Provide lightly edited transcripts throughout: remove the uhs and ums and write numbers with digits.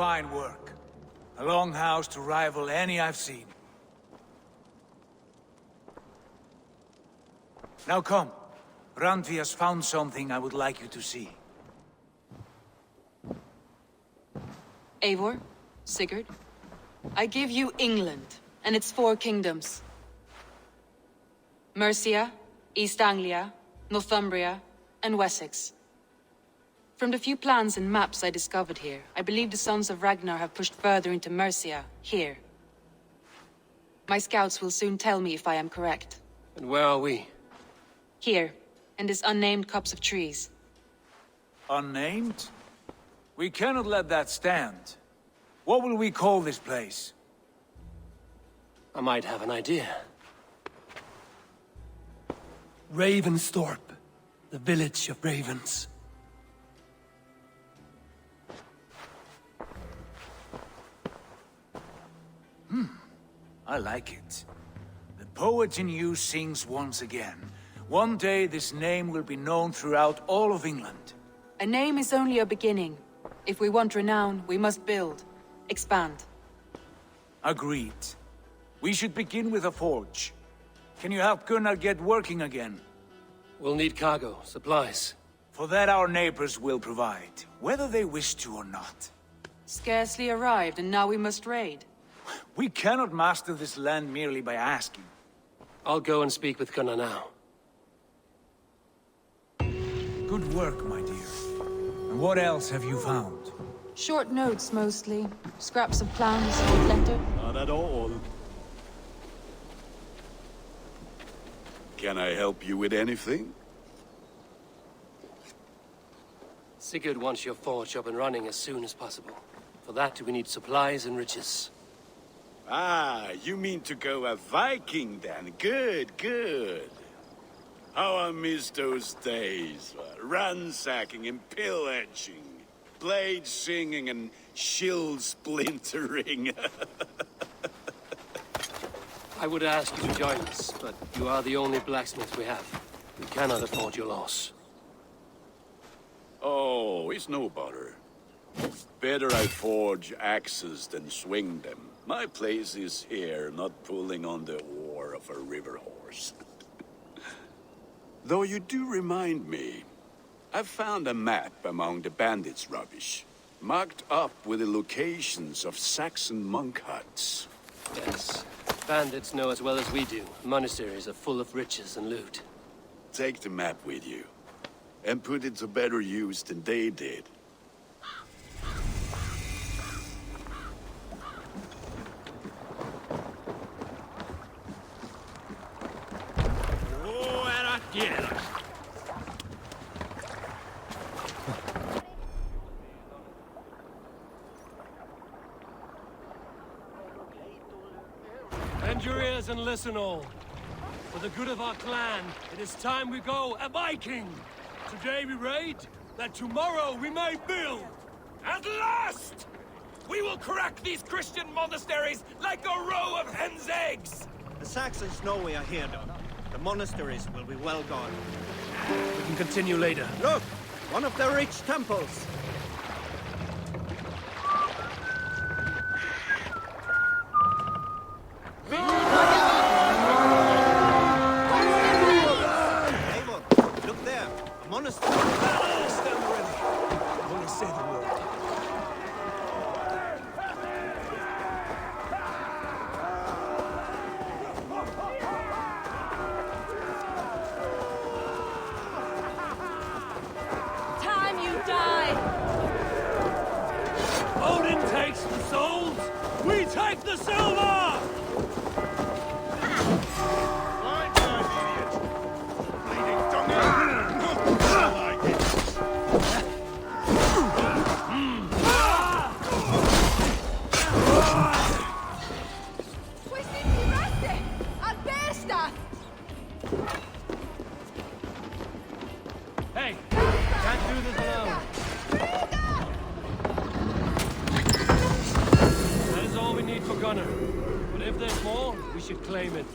fine work. A longhouse to rival any I've seen. Now come. Randvi has found something I would like you to see. Eivor, Sigurd, I give you England and its 4 kingdoms. Mercia, East Anglia, Northumbria, and Wessex. From the few plans and maps I discovered here, I believe the Sons of Ragnar have pushed further into Mercia, here. My scouts will soon tell me if I am correct. And where are we? Here, in this unnamed copse of trees. Unnamed? We cannot let that stand. What will we call this place? I might have an idea. Ravensthorpe, the village of ravens. I like it. The poet in you sings once again. One day this name will be known throughout all of England. A name is only a beginning. If we want renown, we must build, expand. Agreed. We should begin with a forge. Can you help Gunnar get working again? We'll need cargo, supplies. For that our neighbors will provide, whether they wish to or not. Scarcely arrived, and now we must raid. We cannot master this land merely by asking. I'll go and speak with Gunnar now. Good work, my dear. And what else have you found? Short notes, mostly. Scraps of plans, old letter. Not at all. Can I help you with anything? Sigurd wants your forge up and running as soon as possible. For that, we need supplies and riches. Ah, you mean to go a Viking then? Good, good. How I miss those days. Ransacking and pillaging. Blade singing and shield splintering. I would ask you to join us, but you are the only blacksmith we have. We cannot afford your loss. Oh, it's no bother. Better I forge axes than swing them. My place is here, not pulling on the oar of a river horse. Though you do remind me, I found a map among the bandits' rubbish, marked up with the locations of Saxon monk huts. Yes. Bandits know as well as we do. Monasteries are full of riches and loot. Take the map with you, and put it to better use than they did. Bend your ears and listen all. For the good of our clan, it is time we go a Viking. Today we raid, that tomorrow we may build. At last! We will crack these Christian monasteries like a row of hen's eggs! The Saxons know we are here, though. The monasteries will be well guarded. We can continue later. Look! One of the rich temples! Eivor, look there! A monastery! Stand ready. Only say the word. Time you die! Odin takes the souls, we take the silver! Hey, can't do this alone. That is all we need for Gunnar. But if there's more, we should claim it.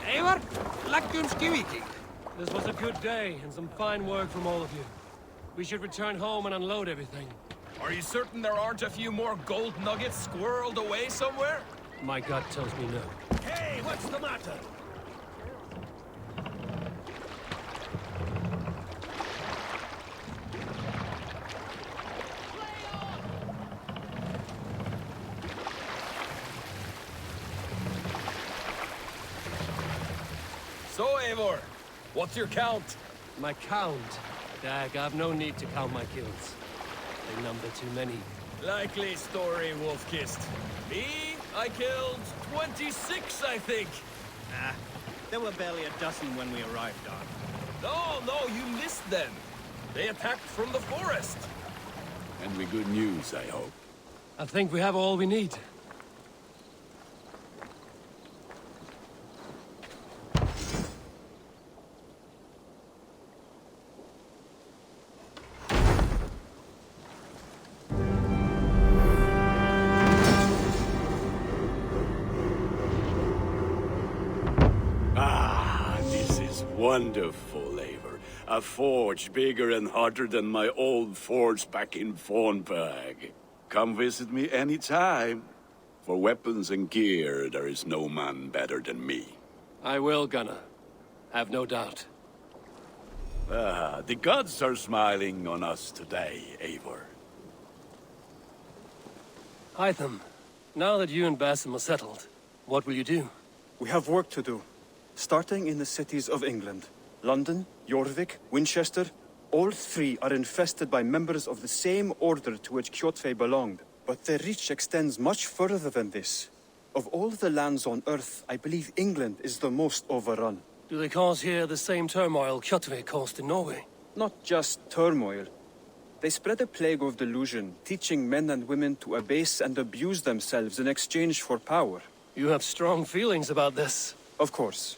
Eivor, lækjum skývíking. This was a good day, and some fine work from all of you. We should return home and unload everything. Are you certain there aren't a few more gold nuggets squirreled away somewhere? My gut tells me no. Hey, what's the matter? So, Eivor, what's your count? My count? Dag, I've no need to count my kills. They number too many. Likely story, Wolfkist. Me, I killed 26, I think. Ah, there were barely a dozen when we arrived, Don. No, you missed them. They attacked from the forest. And with good news, I hope. I think we have all we need. This is wonderful, Eivor. A forge bigger and hotter than my old forge back in Fornburg. Come visit me anytime. For weapons and gear, there is no man better than me. I will, Gunnar. Have no doubt. The gods are smiling on us today, Eivor. Hytham, now that you and Basim are settled, what will you do? We have work to do. Starting in the cities of England. London, Jorvik, Winchester, all three are infested by members of the same order to which Kjotve belonged. But their reach extends much further than this. Of all the lands on Earth, I believe England is the most overrun. Do they cause here the same turmoil Kjotve caused in Norway? Not just turmoil. They spread a plague of delusion, teaching men and women to abase and abuse themselves in exchange for power. You have strong feelings about this. Of course.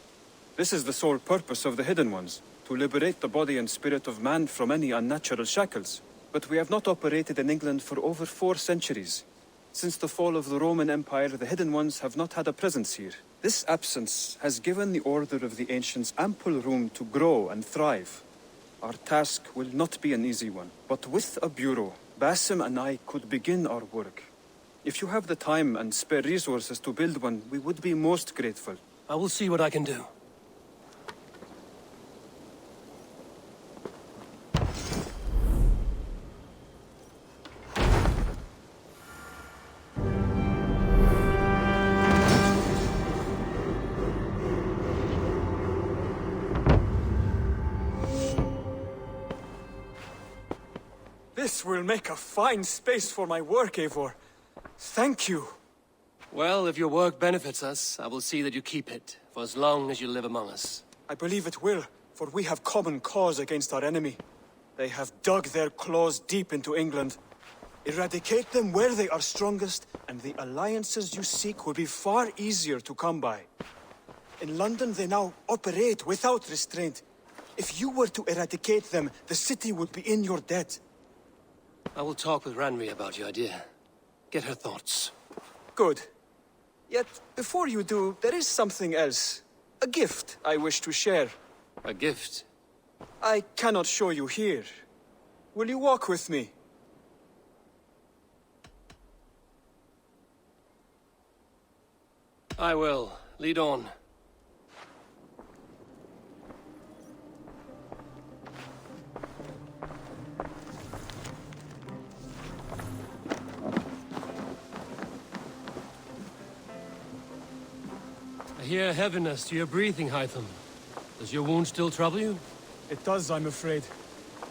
This is the sole purpose of the Hidden Ones, to liberate the body and spirit of man from any unnatural shackles. But we have not operated in England for over 4 centuries. Since the fall of the Roman Empire, the Hidden Ones have not had a presence here. This absence has given the Order of the Ancients ample room to grow and thrive. Our task will not be an easy one, but with a bureau, Basim and I could begin our work. If you have the time and spare resources to build one, we would be most grateful. I will see what I can do. This will make a fine space for my work, Eivor. Thank you. Well, if your work benefits us, I will see that you keep it, for as long as you live among us. I believe it will, for we have common cause against our enemy. They have dug their claws deep into England. Eradicate them where they are strongest, and the alliances you seek will be far easier to come by. In London, they now operate without restraint. If you were to eradicate them, the city would be in your debt. I will talk with Ranri about your idea. Get her thoughts. Good. Yet, before you do, there is something else. A gift I wish to share. A gift? I cannot show you here. Will you walk with me? I will. Lead on. I hear heaviness to your breathing, Hytham. Does your wound still trouble you? It does, I'm afraid.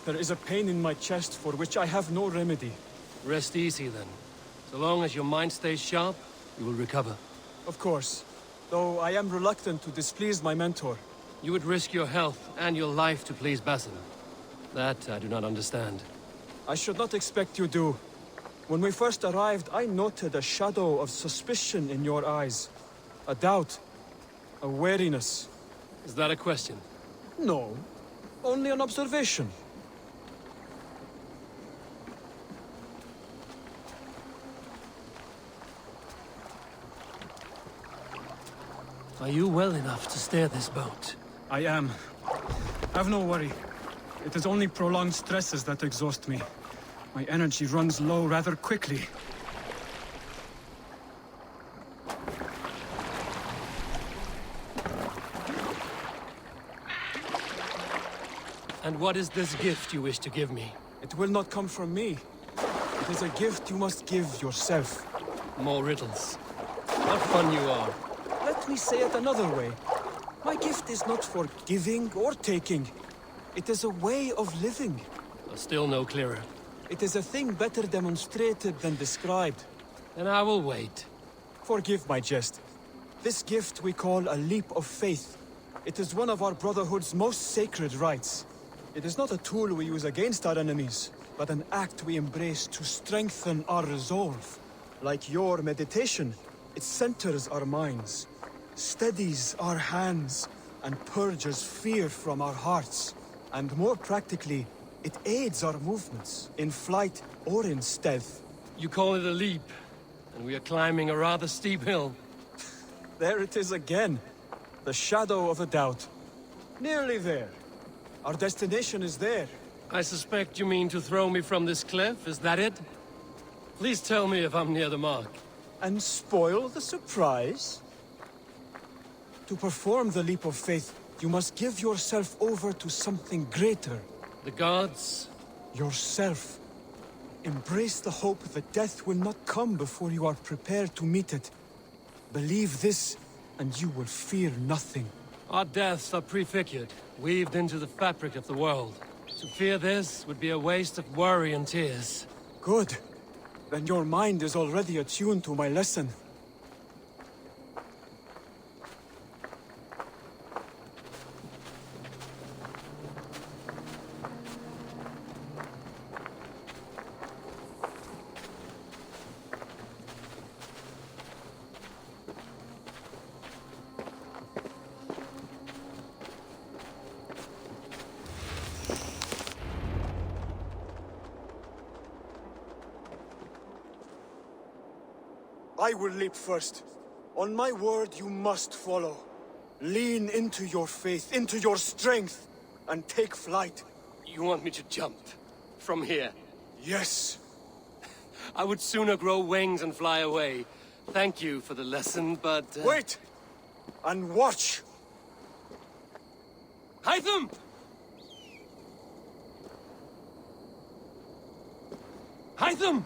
There is a pain in my chest for which I have no remedy. Rest easy, then. So long as your mind stays sharp, you will recover. Of course. Though I am reluctant to displease my mentor. You would risk your health and your life to please Basim. That I do not understand. I should not expect you do. When we first arrived, I noted a shadow of suspicion in your eyes. A doubt. A wariness. Is that a question? No. Only an observation. Are you well enough to steer this boat? I am. Have no worry. It is only prolonged stresses that exhaust me. My energy runs low rather quickly. And what is this gift you wish to give me? It will not come from me. It is a gift you must give yourself. More riddles. What fun you are. Let me say it another way. My gift is not for giving or taking. It is a way of living. Still no clearer. It is a thing better demonstrated than described. Then I will wait. Forgive my jest. This gift we call a leap of faith. It is one of our Brotherhood's most sacred rites. It is not a tool we use against our enemies, but an act we embrace to strengthen our resolve. Like your meditation, it centers our minds, steadies our hands, and purges fear from our hearts. And more practically, it aids our movements, in flight or in stealth. You call it a leap, and we are climbing a rather steep hill. There it is again. The shadow of a doubt. Nearly there. Our destination is there. I suspect you mean to throw me from this cliff, is that it? Please tell me if I'm near the mark. And spoil the surprise? To perform the leap of faith, you must give yourself over to something greater. The gods? Yourself. Embrace the hope that death will not come before you are prepared to meet it. Believe this, and you will fear nothing. Our deaths are prefigured, weaved into the fabric of the world. To fear this would be a waste of worry and tears. Good. Then your mind is already attuned to my lesson. I will leap first. On my word, you must follow. Lean into your faith, into your strength, and take flight. You want me to jump? From here? Yes. I would sooner grow wings and fly away. Thank you for the lesson, but... Wait! And watch! Hytham! Hytham!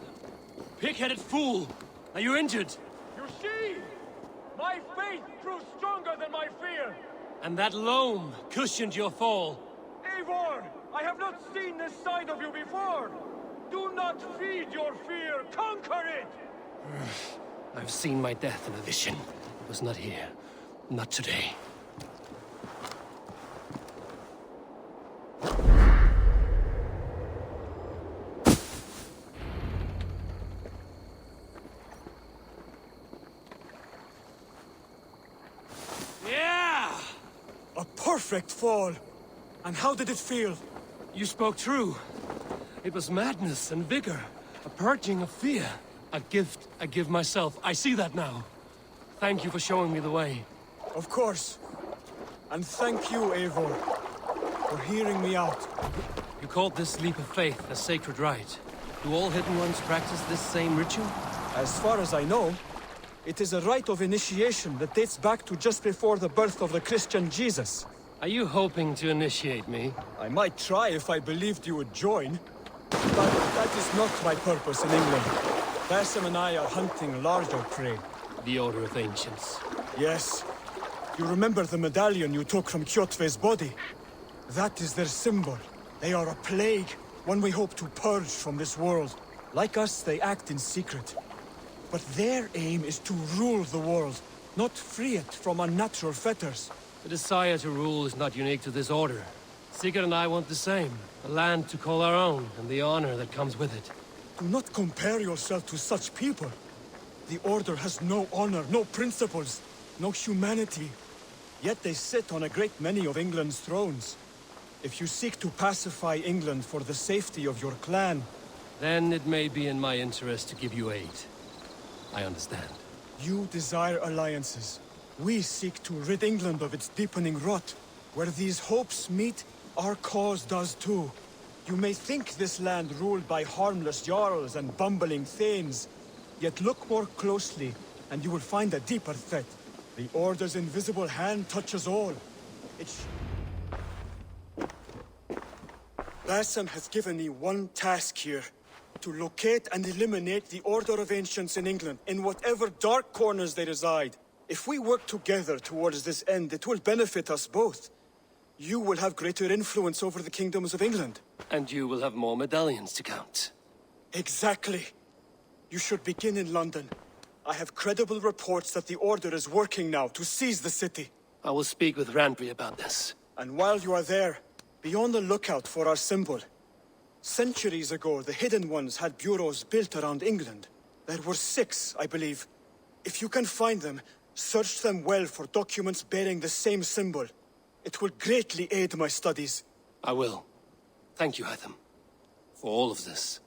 Pig-headed fool! Are you injured? You see? My faith grew stronger than my fear. And that loam cushioned your fall. Eivor, I have not seen this side of you before. Do not feed your fear, conquer it! I've seen my death in a vision. It was not here. Not today. A perfect fall! And how did it feel? You spoke true. It was madness and vigor. A purging of fear. A gift I give myself. I see that now. Thank you for showing me the way. Of course. And thank you, Eivor, for hearing me out. You called this leap of faith a sacred rite. Do all Hidden Ones practice this same ritual? As far as I know, it is a rite of initiation that dates back to just before the birth of the Christian Jesus. Are you hoping to initiate me? I might try if I believed you would join. But that is not my purpose in England. Basim and I are hunting larger prey. The Order of Ancients. Yes. You remember the medallion you took from Kjotve's body? That is their symbol. They are a plague, one we hope to purge from this world. Like us, they act in secret. But their aim is to rule the world, not free it from unnatural fetters. The desire to rule is not unique to this order. Sigurd and I want the same. A land to call our own, and the honor that comes with it. Do not compare yourself to such people. The Order has no honor, no principles, no humanity. Yet they sit on a great many of England's thrones. If you seek to pacify England for the safety of your clan... Then it may be in my interest to give you aid. I understand. You desire alliances. We seek to rid England of its deepening rot. Where these hopes meet, our cause does too. You may think this land ruled by harmless jarls and bumbling thanes. Yet look more closely, and you will find a deeper threat. The Order's invisible hand touches all. Bassam has given me one task here. To locate and eliminate the Order of Ancients in England, in whatever dark corners they reside. If we work together towards this end, it will benefit us both. You will have greater influence over the kingdoms of England. And you will have more medallions to count. Exactly. You should begin in London. I have credible reports that the Order is working now to seize the city. I will speak with Randry about this. And while you are there, be on the lookout for our symbol. Centuries ago, the Hidden Ones had bureaus built around England. There were 6, I believe. If you can find them, search them well for documents bearing the same symbol. It will greatly aid my studies. I will. Thank you, Hytham, for all of this.